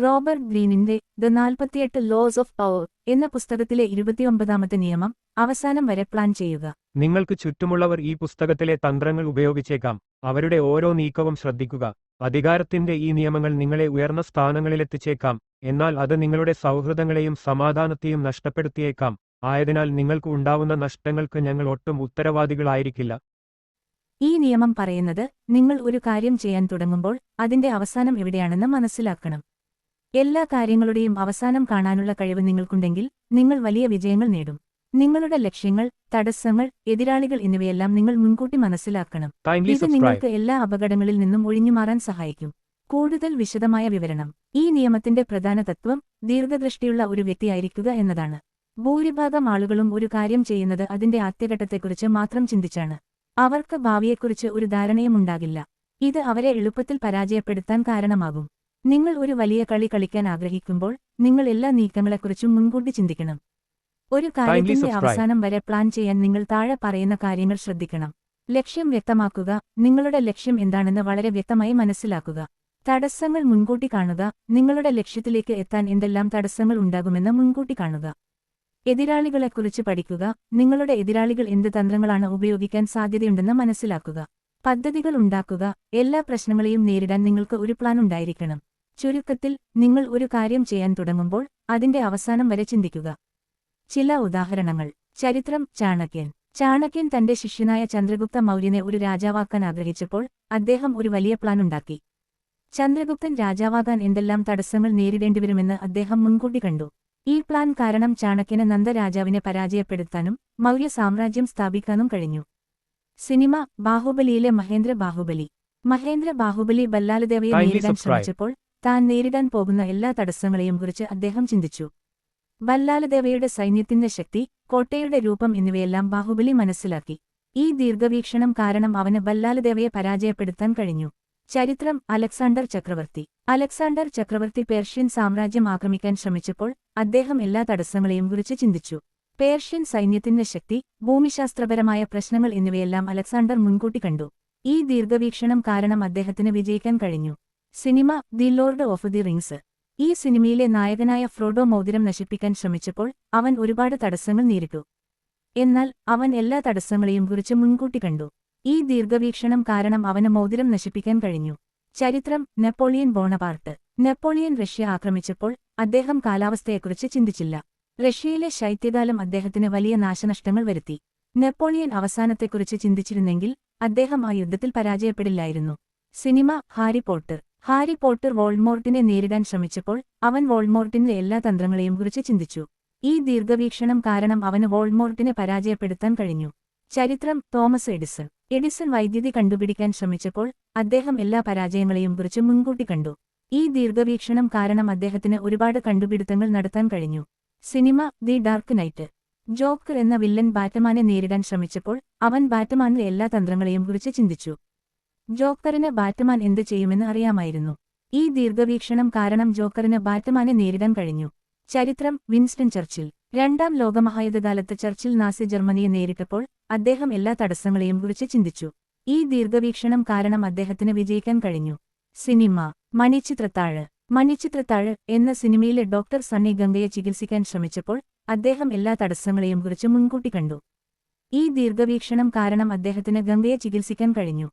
Robert ഗ്രീനിന്റെ the 48 loss of power എന്ന പുസ്തകത്തിലെ 29ാമത്തെ നിയമം അവസാനം വരെ പ്ലാൻ ചെയ്യുക. നിങ്ങൾക്ക് ചുറ്റുമുള്ളവർ ഈ പുസ്തകത്തിലെ തന്ത്രങ്ങൾ ഉപയോഗിച്ചേക്കാം. അവരുടെ ഓരോ നീക്കവും ശ്രദ്ധിക്കുക. അധികാരത്തിന്റെ ഈ നിയമങ്ങൾ നിങ്ങളെ ഉയർന്ന സ്ഥാനങ്ങളിലെത്തിച്ചേക്കാം, എന്നാൽ അത് നിങ്ങളുടെ സൗഹൃദങ്ങളെയും സമാധാനത്തെയും നഷ്ടപ്പെടുത്തിയേക്കാം. ആയതിനാൽ നിങ്ങൾക്ക് ഉണ്ടാവുന്ന നഷ്ടങ്ങൾക്ക് ഞങ്ങൾ ഒട്ടും ഉത്തരവാദികളായിരിക്കില്ല. ഈ നിയമം പറയുന്നത് നിങ്ങൾ ഒരു കാര്യം ചെയ്യാൻ തുടങ്ങുമ്പോൾ അതിന്റെ അവസാനം എവിടെയാണെന്ന് മനസ്സിലാക്കണം. എല്ലാ കാര്യങ്ങളുടെയും അവസാനം കാണാനുള്ള കഴിവ് നിങ്ങൾക്കുണ്ടെങ്കിൽ നിങ്ങൾ വലിയ വിജയങ്ങൾ നേടും. നിങ്ങളുടെ ലക്ഷ്യങ്ങൾ, തടസ്സങ്ങൾ, എതിരാളികൾ എന്നിവയെല്ലാം നിങ്ങൾ മുൻകൂട്ടി മനസ്സിലാക്കണം. ഇത് നിങ്ങൾക്ക് എല്ലാ അപകടങ്ങളിൽ നിന്നും ഒഴിഞ്ഞുമാറാൻ സഹായിക്കും. കൂടുതൽ വിശദമായ വിവരണം. ഈ നിയമത്തിന്റെ പ്രധാന തത്വം ദീർഘദൃഷ്ടിയുള്ള ഒരു വ്യക്തിയായിരിക്കുക എന്നതാണ്. ഭൂരിഭാഗം ആളുകളും ഒരു കാര്യം ചെയ്യുന്നത് അതിന്റെ ആദ്യഘട്ടത്തെക്കുറിച്ച് മാത്രം ചിന്തിച്ചാണ്. അവർക്ക് ഭാവിയെക്കുറിച്ച് ഒരു ധാരണയുമുണ്ടാകില്ല. ഇത് അവരെ എളുപ്പത്തിൽ പരാജയപ്പെടുത്താൻ കാരണമാകും. നിങ്ങൾ ഒരു വലിയ കളി കളിക്കാൻ ആഗ്രഹിക്കുമ്പോൾ നിങ്ങൾ എല്ലാ നീക്കങ്ങളെക്കുറിച്ചും മുൻകൂട്ടി ചിന്തിക്കണം. ഒരു കാര്യത്തിന്റെ അവസാനം വരെ പ്ലാൻ ചെയ്യാൻ നിങ്ങൾ താഴെ പറയുന്ന കാര്യങ്ങൾ ശ്രദ്ധിക്കണം. ലക്ഷ്യം വ്യക്തമാക്കുക. നിങ്ങളുടെ ലക്ഷ്യം എന്താണെന്ന് വളരെ വ്യക്തമായി മനസ്സിലാക്കുക. തടസ്സങ്ങൾ മുൻകൂട്ടി കാണുക. നിങ്ങളുടെ ലക്ഷ്യത്തിലേക്ക് എത്താൻ എന്തെല്ലാം തടസ്സങ്ങൾ ഉണ്ടാകുമെന്ന് മുൻകൂട്ടി കാണുക. എതിരാളികളെക്കുറിച്ച് പഠിക്കുക. നിങ്ങളുടെ എതിരാളികൾ എന്ത് തന്ത്രങ്ങളാണ് ഉപയോഗിക്കാൻ സാധ്യതയുണ്ടെന്ന് മനസ്സിലാക്കുക. പദ്ധതികൾ ഉണ്ടാക്കുക. എല്ലാ പ്രശ്നങ്ങളെയും നേരിടാൻ നിങ്ങൾക്ക് ഒരു പ്ലാൻ ഉണ്ടായിരിക്കണം. ചുരുക്കത്തിൽ, നിങ്ങൾ ഒരു കാര്യം ചെയ്യാൻ തുടങ്ങുമ്പോൾ അതിന്റെ അവസാനം വരെ ചിന്തിക്കുക. ചില ഉദാഹരണങ്ങൾ. ചരിത്രം. ചാണക്യൻ തന്റെ ശിഷ്യനായ ചന്ദ്രഗുപ്ത മൗര്യനെ ഒരു രാജാവാക്കാൻ ആഗ്രഹിച്ചപ്പോൾ അദ്ദേഹം ഒരു വലിയ പ്ലാൻ ഉണ്ടാക്കി. ചന്ദ്രഗുപ്തൻ രാജാവാകാൻ എന്തെല്ലാം തടസ്സങ്ങൾ നേരിടേണ്ടിവരുമെന്ന് അദ്ദേഹം മുൻകൂട്ടി കണ്ടു. ഈ പ്ലാൻ കാരണം ചാണക്യന് നന്ദരാജാവിനെ പരാജയപ്പെടുത്താനും മൗര്യ സാമ്രാജ്യം സ്ഥാപിക്കാനും കഴിഞ്ഞു. സിനിമ. ബാഹുബലിയിലെ മഹേന്ദ്ര ബാഹുബലി ബല്ലാലദേവയെ നേരിടാൻ ശ്രമിച്ചപ്പോൾ താൻ നേരിടാൻ പോകുന്ന എല്ലാ തടസ്സങ്ങളെയും കുറിച്ച് അദ്ദേഹം ചിന്തിച്ചു. ബല്ലാലദേവയുടെ സൈന്യത്തിന്റെ ശക്തി, കോട്ടയുടെ രൂപം എന്നിവയെല്ലാം ബാഹുബലി മനസ്സിലാക്കി. ഈ ദീർഘവീക്ഷണം കാരണം അവന് ബല്ലാലദേവയെ പരാജയപ്പെടുത്താൻ കഴിഞ്ഞു. ചരിത്രം. അലക്സാണ്ടർ ചക്രവർത്തി പേർഷ്യൻ സാമ്രാജ്യം ആക്രമിക്കാൻ ശ്രമിച്ചപ്പോൾ അദ്ദേഹം എല്ലാ തടസ്സങ്ങളെയും കുറിച്ച് ചിന്തിച്ചു. പേർഷ്യൻ സൈന്യത്തിന്റെ ശക്തി, ഭൂമിശാസ്ത്രപരമായ പ്രശ്നങ്ങൾ എന്നിവയെല്ലാം അലക്സാണ്ടർ മുൻകൂട്ടി കണ്ടു. ഈ ദീർഘവീക്ഷണം കാരണം അദ്ദേഹത്തിന് വിജയിക്കാൻ കഴിഞ്ഞു. Cinema. The Lord of the rings. ഈ സിനിമയിലെ നായകനായ ഫ്രോഡോ മോതിരം നശിപ്പിക്കാൻ ശ്രമിച്ചപ്പോൾ അവൻ ഒരുപാട് തടസ്സങ്ങൾ നേരിട്ടു. എന്നാൽ അവൻ എല്ലാ തടസ്സങ്ങളെയും കുറിച്ച് മുൻകൂട്ടി കണ്ടു. ഈ ദീർഘവീക്ഷണം കാരണം അവന് മോതിരം നശിപ്പിക്കാൻ കഴിഞ്ഞു. ചരിത്രം. Napoleon Bonaparte. നെപ്പോളിയൻ റഷ്യ ആക്രമിച്ചപ്പോൾ അദ്ദേഹം കാലാവസ്ഥയെക്കുറിച്ച് ചിന്തിച്ചില്ല. റഷ്യയിലെ ശൈത്യകാലം അദ്ദേഹത്തിന് വലിയ നാശനഷ്ടങ്ങൾ വരുത്തി. നെപ്പോളിയൻ അവസാനത്തെക്കുറിച്ച് ചിന്തിച്ചിരുന്നെങ്കിൽ അദ്ദേഹം ആ യുദ്ധത്തിൽ പരാജയപ്പെടില്ലായിരുന്നു. സിനിമ. ഹാരി പോട്ടർ വോൾഡ്മോർട്ടിനെ നേരിടാൻ ശ്രമിച്ചപ്പോൾ അവൻ വോൾഡ്മോർട്ടിന്റെ എല്ലാ തന്ത്രങ്ങളെയും കുറിച്ച് ചിന്തിച്ചു. ഈ ദീർഘവീക്ഷണം കാരണം അവന് വോൾഡ്മോർട്ടിനെ പരാജയപ്പെടുത്താൻ കഴിഞ്ഞു. ചരിത്രം. തോമസ് എഡിസൺ വൈദ്യുതി കണ്ടുപിടിക്കാൻ ശ്രമിച്ചപ്പോൾ അദ്ദേഹം എല്ലാ പരാജയങ്ങളെയും കുറിച്ച് മുൻകൂട്ടി കണ്ടു. ഈ ദീർഘവീക്ഷണം കാരണം അദ്ദേഹത്തിന് ഒരുപാട് കണ്ടുപിടുത്തങ്ങൾ നടത്താൻ കഴിഞ്ഞു. Cinema. The dark night. Joker എന്ന വില്ലൻ ബാറ്റ്മാനെ നേരിടാൻ ശ്രമിച്ചപ്പോൾ അവൻ ബാറ്റ്മാനിലെ എല്ലാ തന്ത്രങ്ങളെയും കുറിച്ച് ചിന്തിച്ചു. ജോക്കറിന് ബാറ്റ്മാൻ എന്ത് ചെയ്യുമെന്ന് അറിയാമായിരുന്നു. ഈ ദീർഘവീക്ഷണം കാരണം ജോക്കറിന് ബാറ്റ്മാനെ നേരിടാൻ കഴിഞ്ഞു. ചരിത്രം. Winston Churchill. രണ്ടാം ലോകമഹായുദ്ധകാലത്ത് ചർച്ചിൽ നാസി ജർമ്മനിയെ നേരിട്ടപ്പോൾ അദ്ദേഹം എല്ലാ തടസ്സങ്ങളെയും കുറിച്ച് ചിന്തിച്ചു. ഈ ദീർഘവീക്ഷണം കാരണം അദ്ദേഹത്തിന് വിജയിക്കാൻ കഴിഞ്ഞു. സിനിമ. മണിച്ചിത്രത്താഴ് എന്ന സിനിമയിലെ ഡോക്ടർ സണ്ണി ഗംഗയെ ചികിത്സിക്കാൻ ശ്രമിച്ചപ്പോൾ അദ്ദേഹം എല്ലാ തടസ്സങ്ങളെയും കുറിച്ച് മുൻകൂട്ടി കണ്ടു. ഈ ദീർഘവീക്ഷണം കാരണം അദ്ദേഹത്തിന് ഗംഗയെ ചികിത്സിക്കാൻ കഴിഞ്ഞു.